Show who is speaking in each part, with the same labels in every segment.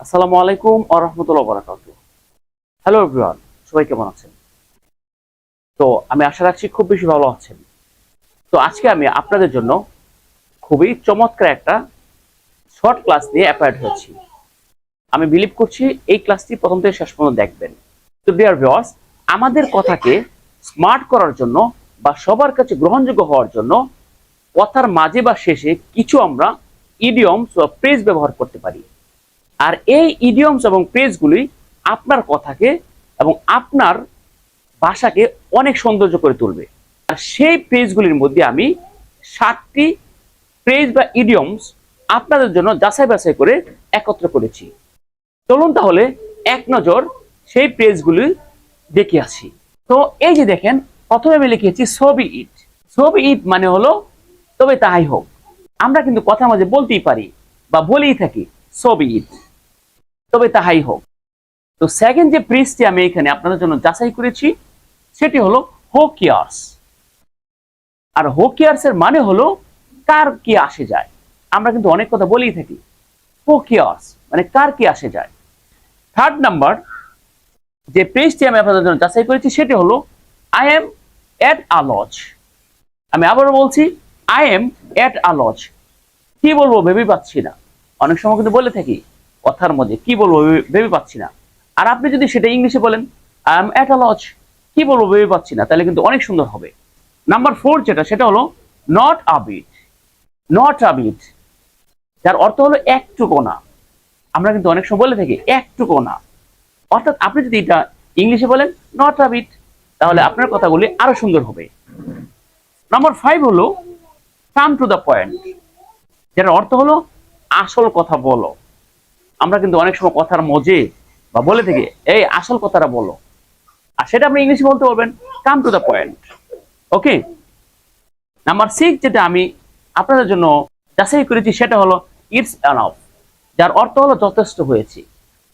Speaker 1: আসসালামু আলাইকুম ওয়া রাহমাতুল্লাহি ওয়া বারাকাতুহু। হ্যালো এভরিওয়ান, সবাই কেমন আছেন? তো আমি আশা রাখছি খুব বেশি ভালো আছেন। তো আজকে আমি আপনাদের জন্য খুবই চমৎকার একটা শর্ট ক্লাস নিয়ে অ্যাপয়েন্ট হয়েছি। আমি বিলিভ করছি এই ক্লাসটি প্রথম থেকে শেষ পর্যন্ত দেখবেন। তো ডিয়ার ভিউয়ার্স, আমাদের কথাকে স্মার্ট করার জন্য বা সবার কাছে গ্রহণযোগ্য হওয়ার জন্য কথার মাঝে বা শেষে কিছু আমরা ইডিয়মস বা ফ্রেজ ব্যবহার করতে পারি। আর এই ইডিয়মস এবং ফ্রেজগুলি আপনার কথাকে এবং আপনার ভাষাকে অনেক সৌন্দর্য করে তুলবে। আর সেই ফ্রেজগুলির মধ্যে আমি 7টি ফ্রেজ বা ইডিয়মস আপনাদের জন্য যাচাই বাছাই করে একত্র করেছি। চলুন তাহলে এক নজর সেই ফ্রেজগুলি দেখে আসি। তো এই যে দেখেন, প্রথমে আমি লিখেছি ছবি ইট। ছবি ইট মানে হলো তবে তাহাই হোক। আমরা কিন্তু কথার মাঝে বলতেই পারি বা বলেই থাকি ছবি ইট, তবে তাহাই হোক। তো সেকেন্ড যে ফ্রেজটি আমি এখানে আপনাদের জন্য যাচাই করেছি সেটি হলো হো কেয়ার্স। আর হো কেয়ার্স এর মানে হলো কার কি আসে যায়। আমরা কিন্তু অনেক কথা বলেই থাকি হো কেয়ার্স মানে কার কি আসে যায়। থার্ড নাম্বার যে ফ্রেজটি আমি আপনাদের জন্য যাচাই করেছি সেটি হলো I am at a loss. আমি আবারও বলছি I am at a loss. কি বলবো ভেবে পাচ্ছি না। অনেক সময় কিন্তু বলে থাকি কথার মধ্যে কি বলবো ভেবে পাচ্ছি না। আর আপনি যদি সেটা ইংলিশে বলেন I am at a loss, কি বলবো ভেবে পাচ্ছি না, তাহলে কিন্তু অনেক সুন্দর হবে। নাম্বার 4 যেটা সেটা হলো not a bit. Not a bit যার অর্থ হলো একটুকু না। আমরা কিন্তু অনেক সময় বলে থাকি একটুকু না। অর্থাৎ আপনি যদি এটা ইংলিশে বলেন নট আ বিট, তাহলে আপনার কথাগুলি আরো সুন্দর হবে। নাম্বার 5 হলো কাম টু দ্য পয়েন্ট, যার অর্থ হলো আসল কথা বলো। আমরা কিন্তু অনেক সময় কথার মজে বা বলে থাকি এই আসল কথাটা বলো, আর সেটা আপনি ইংলিশে বলতে বলবেন come to the point. Okay. Number 6 যেটা আমি আপনাদের জন্য যাচাই করেছি সেটা হলো ইটস এনাফ, যার অর্থ হলো যথেষ্ট হয়েছে।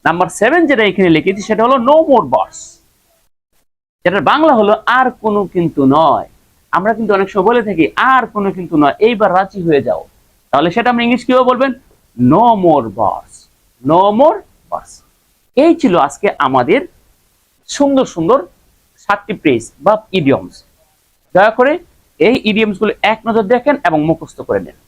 Speaker 1: নাম্বার 7 যেটা এখানে লিখেছি সেটা হলো নো মোর বার্স, যেটার বাংলা হলো আর কোনো কিন্তু নয়। আমরা কিন্তু অনেক সময় বলে থাকি আর কোনো কিন্তু নয়, এইবার রাজি হয়ে যাও, তাহলে সেটা আপনি ইংলিশ কিভাবে বলবেন no more bars. No more bars. এই ছিল আজকে আমাদের সুন্দর সুন্দর 7টি ফ্রেজ বা ইডিয়মস। দয়া করে এই ইডিয়মস গুলো এক নজর দেখেন এবং মুখস্থ করে নেন।